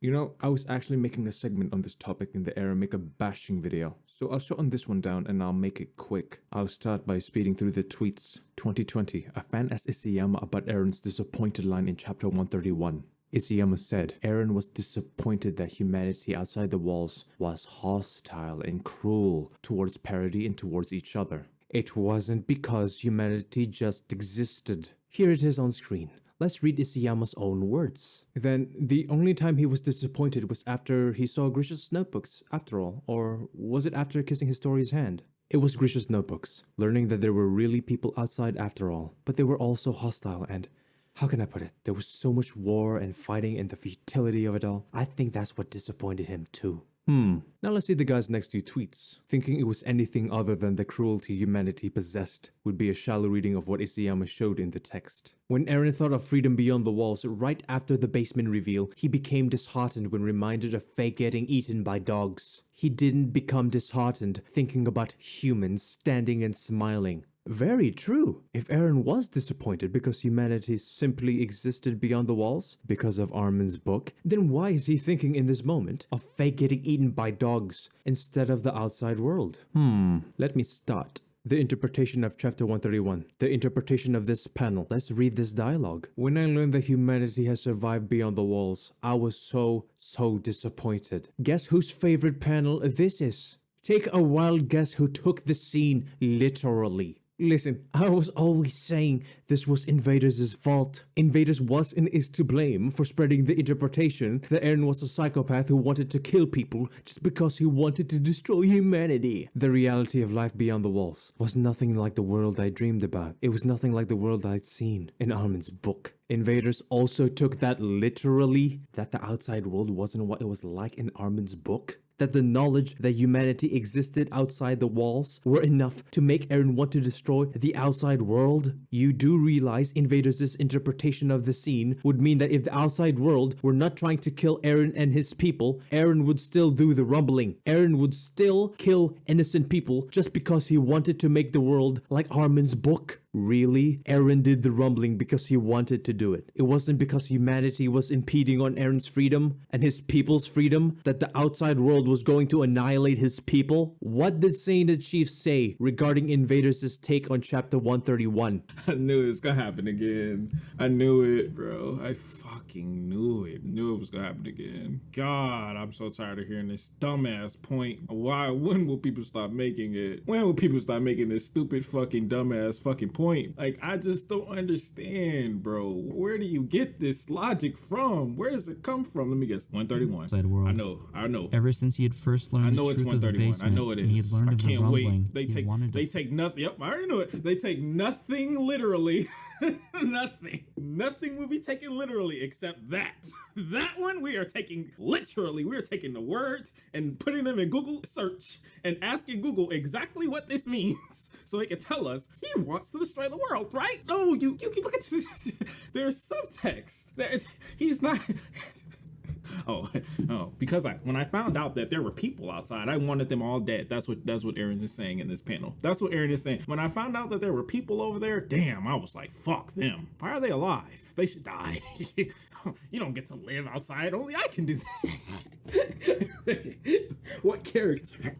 You know, I was actually making a segment on this topic in the Eren make a bashing video, so I'll shorten this one down and I'll make it quick. I'll start by speeding through the tweets. 2020, a fan asked Isayama about Eren's disappointed line in chapter 131. Isayama said Eren was disappointed that humanity outside the walls was hostile and cruel towards parody and towards each other. It wasn't because humanity just existed. Here it is on screen. Let's read Isayama's own words. Then, the only time he was disappointed was after he saw Grisha's notebooks, after all. Or was it after kissing Historia's hand? It was Grisha's notebooks, learning that there were really people outside after all, but they were also hostile and, how can I put it, there was so much war and fighting and the futility of it all. I think that's what disappointed him too. Now let's see the guy's next few tweets. Thinking it was anything other than the cruelty humanity possessed would be a shallow reading of what Isayama showed in the text. When Eren thought of freedom beyond the walls right after the basement reveal, he became disheartened when reminded of Faye getting eaten by dogs. He didn't become disheartened thinking about humans standing and smiling. Very true. If Eren was disappointed because humanity simply existed beyond the walls, because of Armin's book, then why is he thinking in this moment of Faye getting eaten by dogs instead of the outside world? Let me start. The interpretation of chapter 131. The interpretation of this panel. Let's read this dialogue. When I learned that humanity has survived beyond the walls, I was so disappointed. Guess whose favorite panel this is? Take a wild guess who took the scene literally. Listen, I was always saying this was Invaders' fault. Invaders was and is to blame for spreading the interpretation that Eren was a psychopath who wanted to kill people just because he wanted to destroy humanity. The reality of life beyond the walls was nothing like the world I dreamed about. It was nothing like the world I'd seen in Armin's book. Invaders also took that literally, that the outside world wasn't what it was like in Armin's book. That the knowledge that humanity existed outside the walls were enough to make Eren want to destroy the outside world? You do realize Invaders' interpretation of the scene would mean that if the outside world were not trying to kill Eren and his people, Eren would still do the rumbling. Eren would still kill innocent people just because he wanted to make the world like Armin's book. Really? Eren did the rumbling because he wanted to do it. It wasn't because humanity was impeding on Eren's freedom and his people's freedom that the outside world was going to annihilate his people? What did Saying the Chief say regarding Invaders' take on chapter 131? I knew it was gonna happen again. I knew it, bro. I fucking knew it. Knew it was gonna happen again. God, I'm so tired of hearing this dumbass point. When will people stop making it? When will people stop making this stupid fucking dumbass fucking point? Like, I just don't understand, bro. Where do you get this logic from? Where does it come from? Let me guess. 131. Outside world. I know. Ever since he had first learned the truth of the basement, I know it is. and he had learned of the rumbling, They take nothing. Yep, I already knew it. They take nothing literally. Nothing will be taken literally except that. That one we are taking literally. We are taking the words and putting them in Google search and asking Google exactly what this means so it can tell us he wants to destroy the world, right? No, you can look at this. There's subtext. He's not. Oh, because when I found out that there were people outside, I wanted them all dead. That's what Eren is saying in this panel. That's what Eren is saying. When I found out that there were people over there, damn, I was like, fuck them. Why are they alive? They should die. You don't get to live outside. Only I can do that. What character?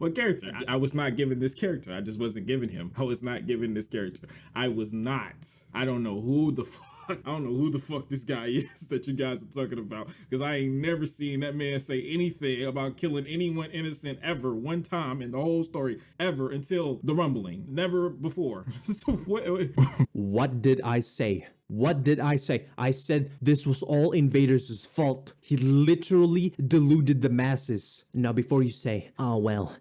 I was not given this character. I just wasn't given him. I was not given this character. I was not. I don't know who the fuck. I don't know who the fuck this guy is that you guys are talking about, because I ain't never seen that man say anything about killing anyone innocent ever one time in the whole story ever until the rumbling. Never before. So What did I say? What did I say? I said this was all Invaders' fault. He literally deluded the masses. Now before you say, oh well,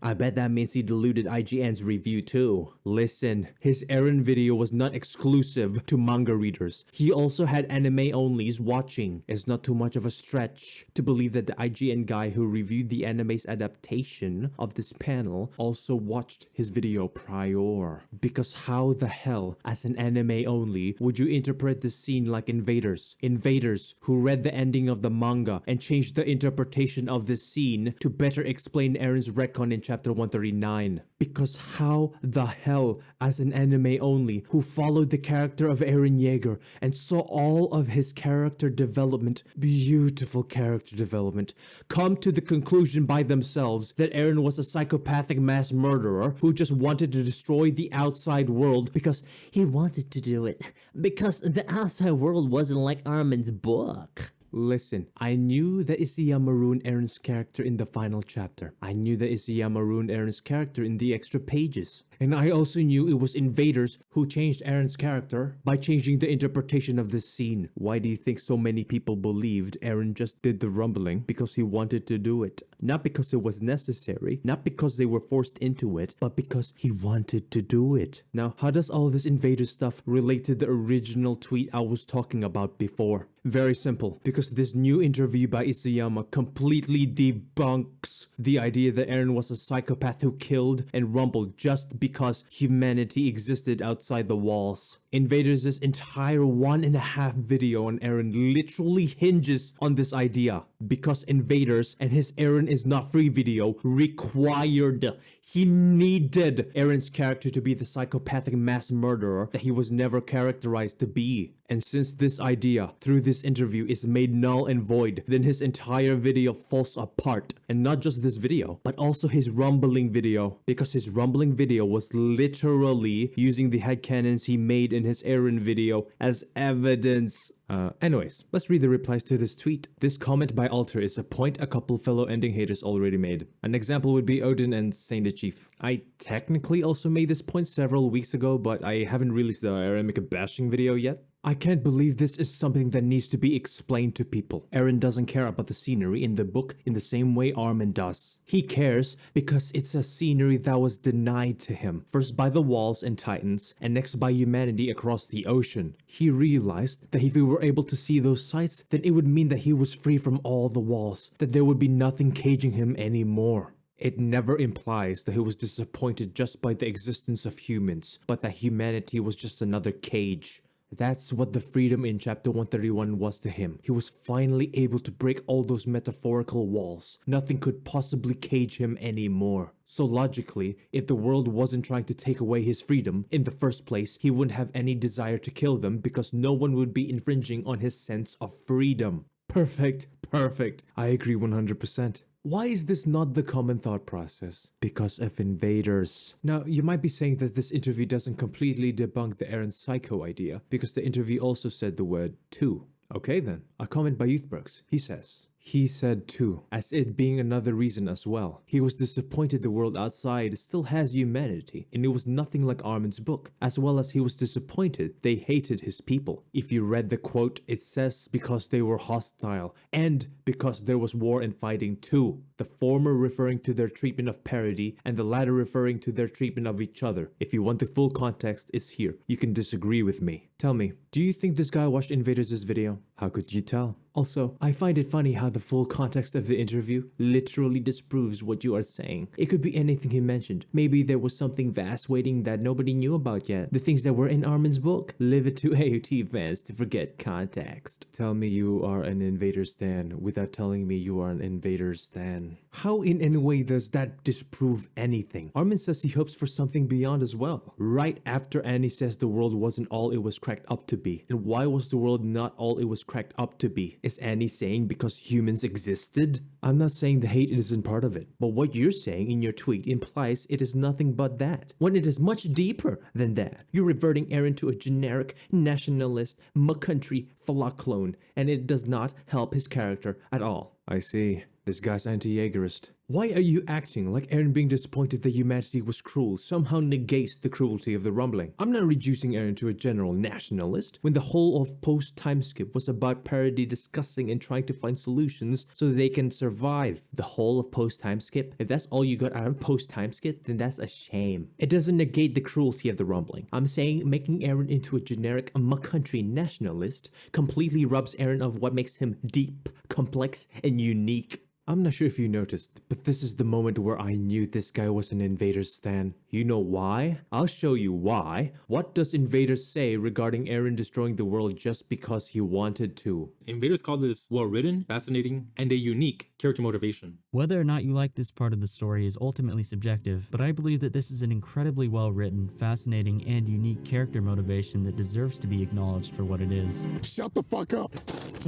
I bet that means he deluded IGN's review too. Listen, his Eren video was not exclusive to manga readers. He also had anime onlys watching. It's not too much of a stretch to believe that the IGN guy who reviewed the anime's adaptation of this panel also watched his video prior. Because how the hell, as an anime only, would you interpret this scene like invaders. Invaders who read the ending of the manga and changed the interpretation of this scene to better explain Eren's retcon in chapter 139. Because how the hell, as an anime only, who followed the character of Eren Yeager and saw all of his character development, beautiful character development, come to the conclusion by themselves that Eren was a psychopathic mass murderer who just wanted to destroy the outside world because he wanted to do it, because the outside world wasn't like Armin's book. Listen, I knew that Isayama ruined Eren's character in the final chapter. I knew that Isayama ruined Eren's character in the extra pages. And I also knew it was invaders who changed Eren's character by changing the interpretation of this scene. Why do you think so many people believed Eren just did the rumbling? Because he wanted to do it. Not because it was necessary, not because they were forced into it, but because he wanted to do it. Now, how does all this invader stuff relate to the original tweet I was talking about before? Very simple, because this new interview by Isayama completely debunks the idea that Eren was a psychopath who killed and rumbled just because humanity existed outside the walls. Invaders' entire 1.5 video on Eren literally hinges on this idea, because Invaders and his Eren is not free video required. He needed Eren's character to be the psychopathic mass murderer that he was never characterized to be. And since this idea, through this interview, is made null and void, then his entire video falls apart. And not just this video, but also his rumbling video. Because his rumbling video was literally using the headcanons he made in his Eren video as evidence. Anyways, let's read the replies to this tweet. This comment by Alter is a point a couple fellow ending haters already made. An example would be Odin and Saint the Chief. I technically also made this point several weeks ago, but I haven't released the Eren bashing video yet. I can't believe this is something that needs to be explained to people. Eren doesn't care about the scenery in the book in the same way Armin does. He cares because it's a scenery that was denied to him, first by the walls and titans, and next by humanity across the ocean. He realized that if he were able to see those sights, then it would mean that he was free from all the walls, that there would be nothing caging him anymore. It never implies that he was disappointed just by the existence of humans, but that humanity was just another cage. That's what the freedom in chapter 131 was to him. He was finally able to break all those metaphorical walls. Nothing could possibly cage him anymore. So logically, if the world wasn't trying to take away his freedom in the first place, he wouldn't have any desire to kill them because no one would be infringing on his sense of freedom. Perfect, perfect. I agree 100%. Why is this not the common thought process? Because of invaders. Now, you might be saying that this interview doesn't completely debunk the Eren Psycho idea, because the interview also said the word too. Okay then. A comment by Youthbergs. He says, he said too, as it being another reason as well. He was disappointed the world outside still has humanity, and it was nothing like Armin's book, as well as he was disappointed they hated his people. If you read the quote, it says because they were hostile, and because there was war and fighting too. The former referring to their treatment of parody, and the latter referring to their treatment of each other. If you want the full context, it's here. You can disagree with me. Tell me, do you think this guy watched Invaders' video? How could you tell? Also, I find it funny how the full context of the interview literally disproves what you are saying. It could be anything he mentioned. Maybe there was something vast waiting that nobody knew about yet. The things that were in Armin's book. Leave it to AOT fans to forget context. Tell me you are an Invader stan without telling me you are an Invader stan. How in any way does that disprove anything? Armin says he hopes for something beyond as well. Right after Annie says the world wasn't all it was cracked up to be. And why was the world not all it was cracked up to be? Is Annie saying because humans existed? I'm not saying the hate isn't part of it, but what you're saying in your tweet implies it is nothing but that, when it is much deeper than that. You're reverting Eren to a generic, nationalist, McCountry flaw clone, and it does not help his character at all. I see. This guy's anti-Jaegerist. Why are you acting like Eren being disappointed that humanity was cruel somehow negates the cruelty of the rumbling? I'm not reducing Eren to a general nationalist when the whole of post-time skip was about parody discussing and trying to find solutions so that they can survive. The whole of post-time skip? If that's all you got out of post-time skip, then that's a shame. It doesn't negate the cruelty of the rumbling. I'm saying making Eren into a generic McCountry nationalist completely robs Eren of what makes him deep, complex, and unique. I'm not sure if you noticed, but this is the moment where I knew this guy was an Invaders stan. You know why? I'll show you why. What does Invaders say regarding Eren destroying the world just because he wanted to? Invaders call this well-written, fascinating, and a unique character motivation. Whether or not you like this part of the story is ultimately subjective, but I believe that this is an incredibly well-written, fascinating, and unique character motivation that deserves to be acknowledged for what it is. Shut the fuck up.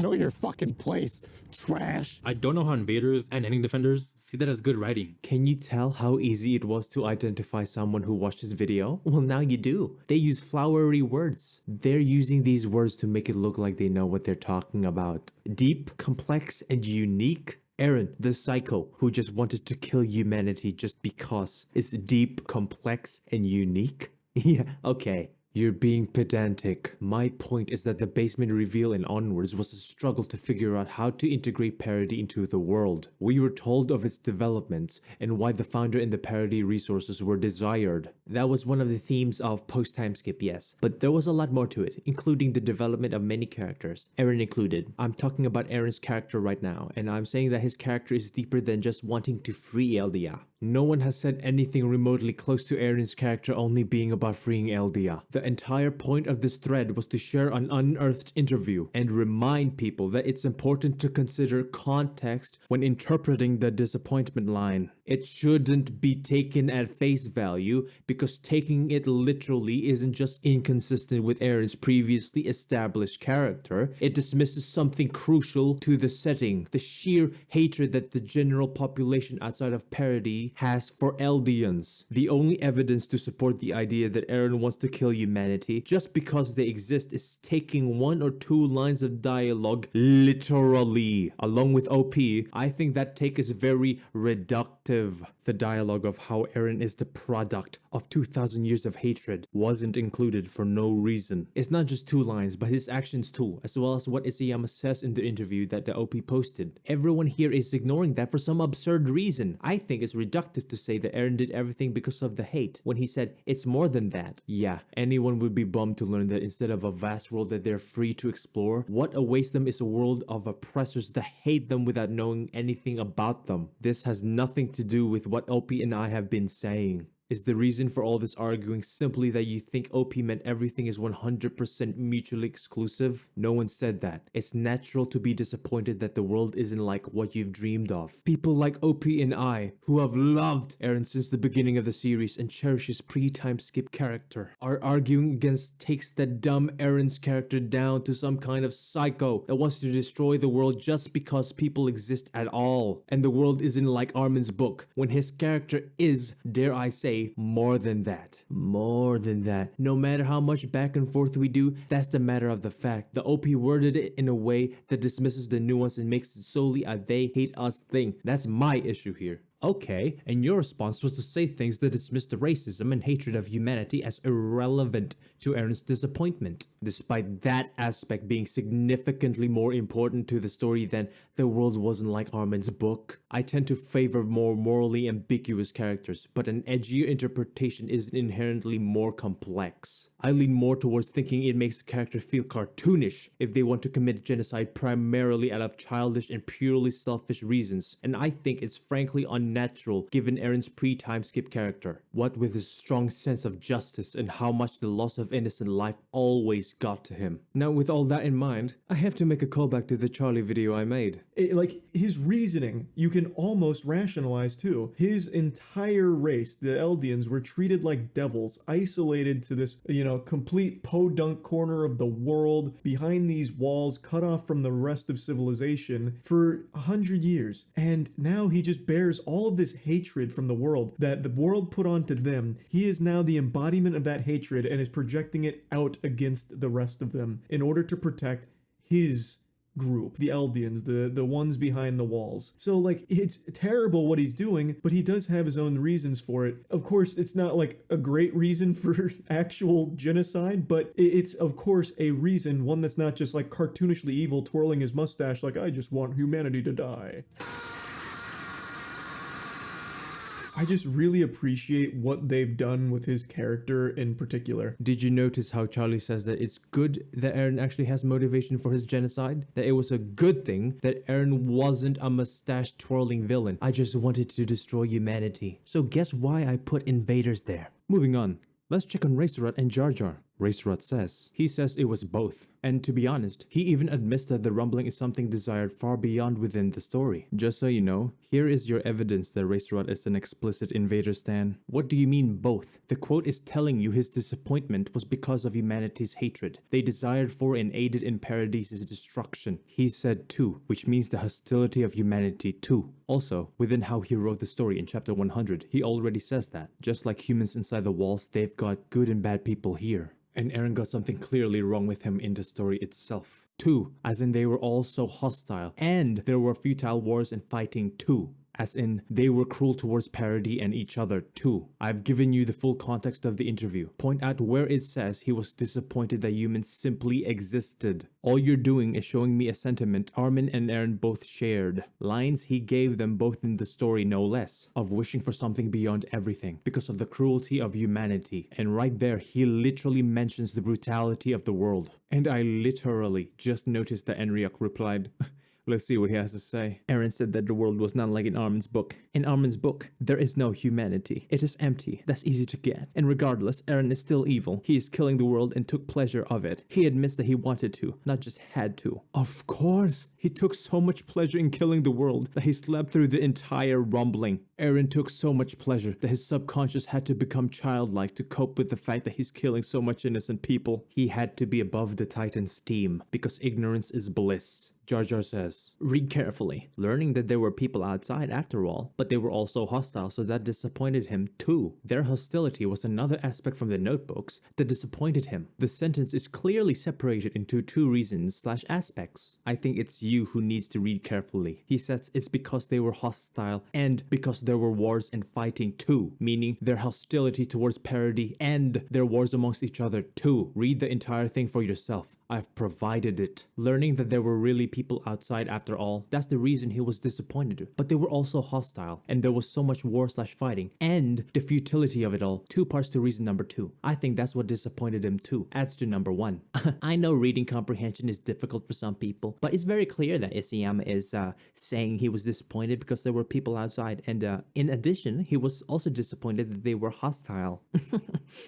Know your fucking place, trash. I don't know how Invaders and ending defenders see that as good writing. Can you tell how easy it was to identify someone who watched this video? Well, now you do. They use flowery words. They're using these words to make it look like they know what they're talking about. Deep, complex, and unique. Eren, the psycho who just wanted to kill humanity just because it's deep, complex, and unique? Yeah, okay. You're being pedantic. My point is that the basement reveal and onwards was a struggle to figure out how to integrate parody into the world. We were told of its developments and why the founder and the parody resources were desired. That was one of the themes of post-time skip, yes. But there was a lot more to it, including the development of many characters, Eren included. I'm talking about Eren's character right now, and I'm saying that his character is deeper than just wanting to free Eldia. No one has said anything remotely close to Eren's character only being about freeing Eldia. The entire point of this thread was to share an unearthed interview and remind people that it's important to consider context when interpreting the disappointment line. It shouldn't be taken at face value because taking it literally isn't just inconsistent with Eren's previously established character, it dismisses something crucial to the setting, the sheer hatred that the general population outside of parody has for Eldians. The only evidence to support the idea that Eren wants to kill humanity just because they exist is taking 1 or 2 lines of dialogue literally. Along with OP, I think that take is very reductive. The dialogue of how Eren is the product of 2,000 years of hatred wasn't included for no reason. It's not just 2 lines, but his actions too, as well as what Isayama says in the interview that the OP posted. Everyone here is ignoring that for some absurd reason. I think it's reductive to say that Eren did everything because of the hate, when he said it's more than that. Yeah, anyone would be bummed to learn that instead of a vast world that they're free to explore, what awaits them is a world of oppressors that hate them without knowing anything about them. This has nothing to do with what OP and I have been saying. Is the reason for all this arguing simply that you think OP meant everything is 100% mutually exclusive? No one said that. It's natural to be disappointed that the world isn't like what you've dreamed of. People like OP and I, who have loved Eren since the beginning of the series and cherish his pre-time skip character, are arguing against takes that dumb Eren's character down to some kind of psycho that wants to destroy the world just because people exist at all. And the world isn't like Armin's book, when his character is, dare I say, more than that. More than that. No matter how much back and forth we do, that's the matter of the fact. The OP worded it in a way that dismisses the nuance and makes it solely a they hate us thing. That's my issue here. Okay, and your response was to say things that dismiss the racism and hatred of humanity as irrelevant to Eren's disappointment, despite that aspect being significantly more important to the story than the world wasn't like Armin's book. I tend to favor more morally ambiguous characters, but an edgier interpretation is inherently more complex. I lean more towards thinking it makes a character feel cartoonish if they want to commit genocide primarily out of childish and purely selfish reasons, and I think it's frankly unnatural given Eren's pre-time skip character. What with his strong sense of justice and how much the loss of innocent life always got to him. Now with all that in mind, I have to make a callback to the Charlie video I made. Like, his reasoning, you can almost rationalize too. His entire race, the Eldians, were treated like devils, isolated to this, complete podunk corner of the world, behind these walls, cut off from the rest of civilization for 100 years. And now he just bears all of this hatred from the world that the world put onto them. He is now the embodiment of that hatred and is projecting it out against the rest of them in order to protect his group, the Eldians, the ones behind the walls. So like, it's terrible what he's doing, but he does have his own reasons for it. Of course, it's not like a great reason for actual genocide, but it's of course a reason, one that's not just like cartoonishly evil, twirling his mustache like, I just want humanity to die. I just really appreciate what they've done with his character in particular. Did you notice how Charlie says that it's good that Eren actually has motivation for his genocide? That it was a good thing that Eren wasn't a mustache twirling villain. I just wanted to destroy humanity. So guess why I put invaders there? Moving on. Let's check on Racerot and Jar Jar. Racerot says. He says it was both. And to be honest, he even admits that the rumbling is something desired far beyond within the story. Just so you know, here is your evidence that Racerot is an explicit invader stan. What do you mean both? The quote is telling you his disappointment was because of humanity's hatred. They desired for and aided in Paradise's destruction. He said too, which means the hostility of humanity too. Also, within how he wrote the story in chapter 100, he already says that. Just like humans inside the walls, they've got good and bad people here. And Eren got something clearly wrong with him in the story itself. Too, as in they were all so hostile, and there were futile wars and fighting too. As in, they were cruel towards Parody and each other too. I've given you the full context of the interview. Point out where it says he was disappointed that humans simply existed. All you're doing is showing me a sentiment Armin and Eren both shared. Lines he gave them both in the story no less, of wishing for something beyond everything, because of the cruelty of humanity. And right there, he literally mentions the brutality of the world. And I literally just noticed that Enriok replied, let's see what he has to say. Eren said that the world was not like in Armin's book. In Armin's book, there is no humanity. It is empty. That's easy to get. And regardless, Eren is still evil. He is killing the world and took pleasure of it. He admits that he wanted to, not just had to. Of course, he took so much pleasure in killing the world that he slept through the entire rumbling. Eren took so much pleasure that his subconscious had to become childlike to cope with the fact that he's killing so much innocent people. He had to be above the Titan's steam, because ignorance is bliss. Jar Jar says, read carefully, learning that there were people outside after all, but they were also hostile, so that disappointed him too. Their hostility was another aspect from the notebooks that disappointed him. The sentence is clearly separated into two reasons/aspects. I think it's you who needs to read carefully. He says it's because they were hostile and because there were wars and fighting too, meaning their hostility towards Parody and their wars amongst each other too. Read the entire thing for yourself. I've provided it. Learning that there were really people outside after all, that's the reason he was disappointed. But they were also hostile, and there was so much war/fighting, and the futility of it all. 2 parts to reason number 2. I think that's what disappointed him too. Adds to number 1. I know reading comprehension is difficult for some people, but it's very clear that Isayama is saying he was disappointed because there were people outside, and in addition, he was also disappointed that they were hostile.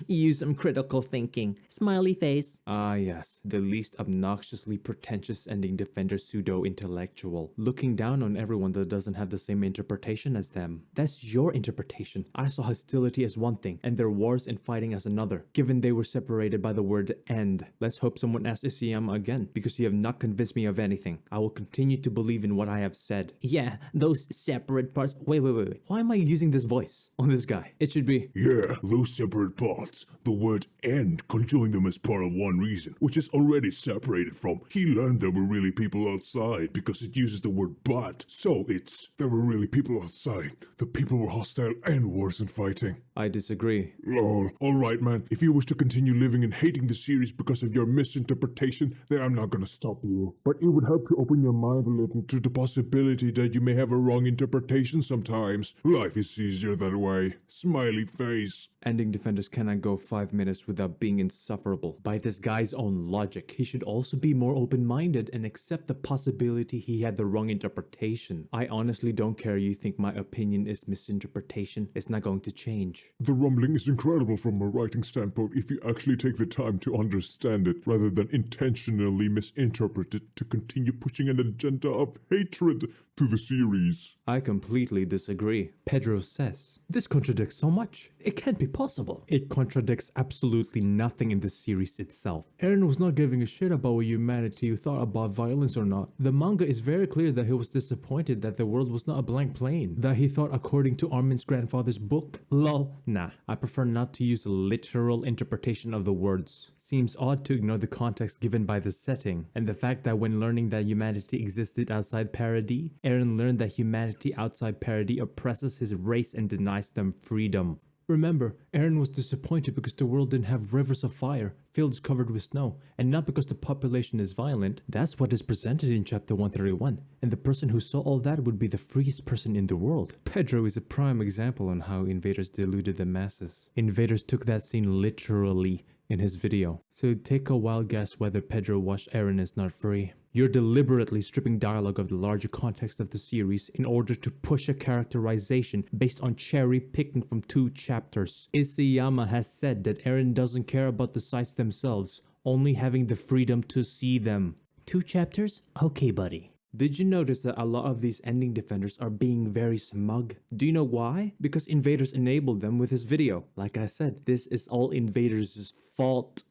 Use some critical thinking. Smiley face. Ah yes, the least obnoxiously pretentious ending defender pseudo-intellectual, looking down on everyone that doesn't have the same interpretation as them. That's your interpretation. I saw hostility as one thing, and their wars and fighting as another, given they were separated by the word end. Let's hope someone asks Isayama again, because you have not convinced me of anything. I will continue to believe in what I have said. Yeah, those separate parts. Wait. Why am I using this voice on this guy? It should be, yeah, those separate parts. The word end conjoined them as part of one reason, which is already separated from he learned there were really people outside because it uses the word but. So it's there were really people outside. The people were hostile and wars and fighting. I disagree. Lol. Alright man, if you wish to continue living and hating the series because of your misinterpretation, then I'm not gonna stop you. But it would help to open your mind a little to the possibility that you may have a wrong interpretation sometimes. Life is easier that way. Smiley face. Ending defenders cannot go 5 minutes without being insufferable. By this guy's own logic, he should also be more open-minded and accept the possibility he had the wrong interpretation. I honestly don't care you think my opinion is misinterpretation. It's not going to change. The rumbling is incredible from a writing standpoint if you actually take the time to understand it, rather than intentionally misinterpret it to continue pushing an agenda of hatred to the series. I completely disagree. Pedro says, this contradicts so much. It can't be possible. It contradicts absolutely nothing in the series itself. Eren was not giving a shit about what humanity thought about violence or not. The manga is very clear that he was disappointed that the world was not a blank plane, that he thought according to Armin's grandfather's book. Lol. Nah, I prefer not to use a literal interpretation of the words. Seems odd to ignore the context given by the setting, and the fact that when learning that humanity existed outside Parody, Eren learned that humanity outside Parody oppresses his race and denies them freedom. Remember, Eren was disappointed because the world didn't have rivers of fire, fields covered with snow, and not because the population is violent. That's what is presented in chapter 131, and the person who saw all that would be the freest person in the world. Pedro is a prime example on how invaders deluded the masses. Invaders took that scene literally in his video. So take a wild guess whether Pedro watched Eren is not free. You're deliberately stripping dialogue of the larger context of the series in order to push a characterization based on cherry picking from 2 chapters. Isayama has said that Eren doesn't care about the sights themselves, only having the freedom to see them. 2 chapters? Okay, buddy. Did you notice that a lot of these ending defenders are being very smug? Do you know why? Because invaders enabled them with his video. Like I said, this is all invaders' fault.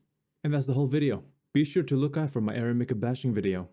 And that's the whole video. Be sure to look out for my Eren bashing video.